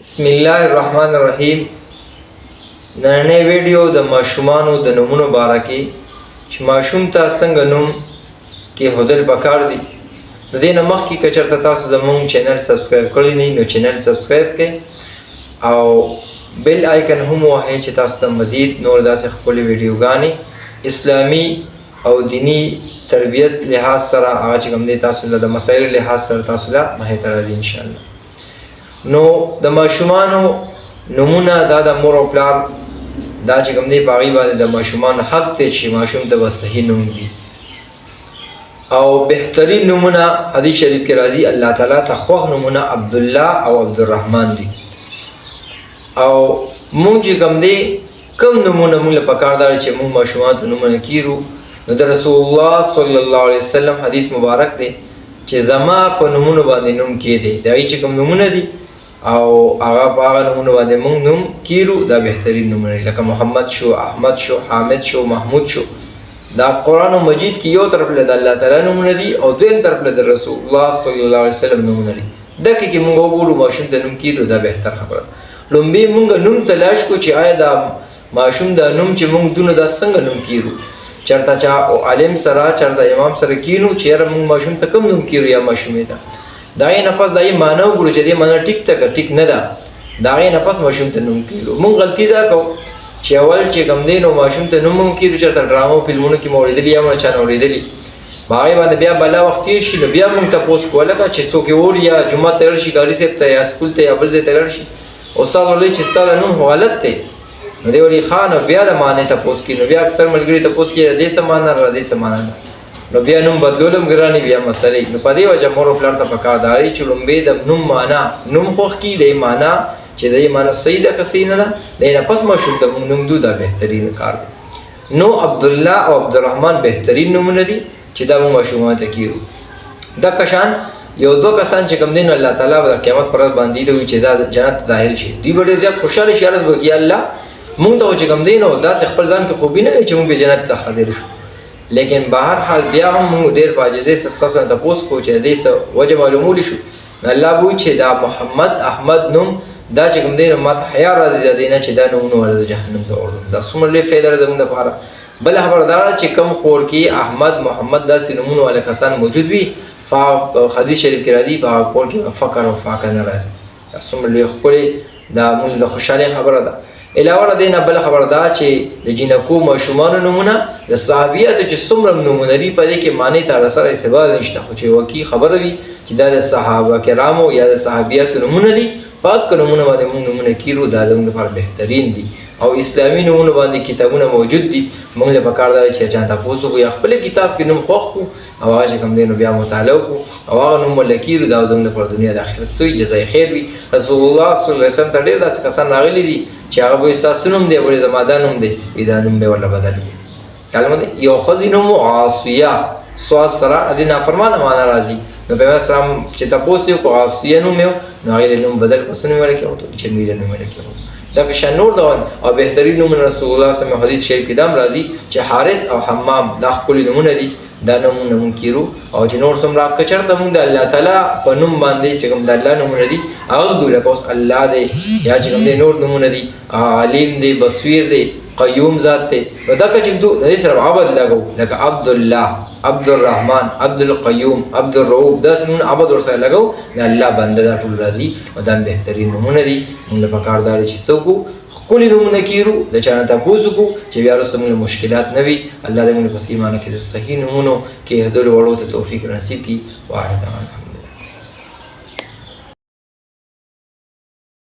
بسم الله الرحمن الرحیم. نننۍ ویډیو د ماشومانو د نومونو باره کې چې ماشوم ته څنګه نوم کېښودل پکار دي. د دې نه مخکې که چېرته تاسو زموږ چینل سبسکرایب کړی نه وي نو چینل سبسکرایب کړئ او بیل آیکن هم ووهئ چې تاسو ته مزید نور داسې ښکلې ویډیوګانې اسلامي او دینی تربیت لحاظ سره هغه چې کوم دی تاسو له د مسایلو لحاظ سره تاسو له مخې ته راځي انشاءالله. نو د ماشومانو نومونه دا د مور او پلار دا چې کوم دی په هغې باندې د ماشومانو حق دی چې ماشوم ته به صحیح نوم دي او بهترین نومونه حدیث شریف کې راځي الله تعالی ته خوښ نومونه عبدالله او عبدالرحمن دي. او مونږ چې کوم دی کوم نومونه مونږ له پکار دا چې مونږ ماشومانو ته نومونه کیرو نو د رسول الله صلی الله علیه وسلم حدیث مبارک دی چې زما په نومونو باندې نوم کېدی د هغې چې کوم نومونه دي او هغه په هغه نومونو باندې مونږ نوم کیرو دا بهترین نومونه دي لکه محمد شو، احمد شو، حامد شو، محمود شو. دا قرآن مجید کې یو طرف له د الله تعالی نومونه دي او دویم طرف له د رسول الله صلی الله علیه وسلم نومونه دي. دغه کې مونږ وګورو ماشوم ته نوم کیرو دا بهتر خبره ده. لومبی مونږ نوم تلاش کو چې آیا دا ماشوم دا نوم چې مونږ دونه دا څنګه نوم کیرو چرته چا او عالم سره چرته امام سره کینو چیرې مونږ ماشوم ته کوم نوم کیرو یا ماشومې ته دا یې نه پس دا یې معنی وګورو چې دې معنی ټیک ته که ټیک نه ده دا یې نه پس ماشوم ته نوم کیرو. مونږ غلطي دا کوو چې اول چې کوم دی نو ماشوم ته نوم مونږ کیرو چرته ډرامو فلمونو کې مو اورېدلي یا مو چا نه اورېدلي هغې باندې بیا بلا وخت تېر شي نو بیا مونږ تپوس کوو لکه چې څوک یې اور یا جومات ته لاړ شي ګاډي صاحب ته یا سکول ته یا بل ځای ته لاړ شي استاد ورته چې ستا د نوم غلط دی نو دی وایي ښه نو بیا د معنی تپوس کوي نو بیا اکثر ملګري تپوس کوي دې څه معنی ده دې څه معنی ده نو بیا نوم بدلول هم ګران وي بیا مسلې نو په دې وجه مور او پلار ته پکار ده چې لومبی د نوم معنی نوم خوښ کړي د معنی چې د معنی صحیح ده که صحیح نه ده د نه پس ماشوم ته مونږ نوم دو دا بهترین کار دی. نو عبدالله او عبدالرحمن بهترین نومونه دي چې دا مونږ ماشومان ته کیرو. دا کشان یو دو کسان چې کوم دین الله تعالی د قیامت پر ورځ باندې دوی چې جنت داخل شي دوی به ډېر زیات خوشاله شي عرض وکړي الله مونږ ته چې کوم دین او داسې خپل ځان کې خوبي نه چې مونږ به جنت ته حاضر شو لیکن بهر حال بیا هم مونږ ډېر په عاجزۍ سره ستاسو نه تپوس کوو چې دې څه وجه معلومولی شو الله به وایي چې دا محمد احمد نوم دا چې کوم دی ماته حیا راځي د دې نه چې دا نومونه ورځ جهنم ته وړم دا څومره لوی فایده ده زموږ دپاره. بله خبره دا ده چې کوم کور کې احمد محمد داسې نومونه والا کسان موجود وي حدیث شریف کې راځي په کور کې فقر او فاقه نه راځي. دا څومره لوی ښکلې دا موږ د خوشحالۍ خبره ده. علاوه له دې نه بله خبره ده چې د جینکو ماشومانو نومونه د صحابیاتو چې څومره نومونه دي په دې کې معنی ته سره اعتبار نشته خو چې وکي خبره وي چې دا د صحابه کرامو یا د صحابیاتو نومونه دي پاک نومونه باندې موږ نومونه کیرو دا زموږ لپاره بهترین دي او اسلامي نومونه باندې کتابونه موجود دي موږ له پکار دی چې چا تاسو کو یا خپل کتاب کې نوم خوښ کو او هغه کوم دی نو بیا مطالعه کو او هغه نوم ولکیرو دا زموږ لپاره دنیا د آخرت سوی جزای خیر وي. رسول الله صلی الله علیه وسلم ته ډېر داسې کسان راغلي دي چې هغه به ستاسو نوم دی وړي زما دا نوم دی دا نوم به ولا بدل وي کلمه دی یو ښځې نوم عاصیه سواد سره د نافرمانه معنا راځي نو پیغمبر اسلام چې تاسو یو کو عاصیه نوم یو نو هغه نوم بدل پسنه ولا کېږي چې میله نوم ولا کېږي دا که شنور دون او بهترین نوم رسول الله صلی الله علیه وسلم حدیث شریف کې دام راځي چې حارث او حمام دا خپل نومونه دي دا نومونه مونږ کیرو او چې نور څومره کچرته مونږ د الله تعالی په نوم باندې چې کوم د الله نومونه دي هغه دوی له اوس الله دی یا چې کوم نور نومونه دي عالم دی بصیر دی قیوم ذات دی نو دا که چې دوی د سره عبادت لګو لکه عبدالله عبدالرحمن عبدالقیوم عبدالرؤوف دا نومونه عبادت ورسره لګو د الله بنده دا ټول راځي او دا بهترین نومونه دي موږ په کار دار چې څوک ښکلي نومونه کیرو د چا نه تپوس وکړو چې بیا وروسته موږ مشکلات نه وي الله دې موږ په صحیح معنی کې د صحیح نومونو کېښودلو وړو ته توفیق نصیب کړي. واحد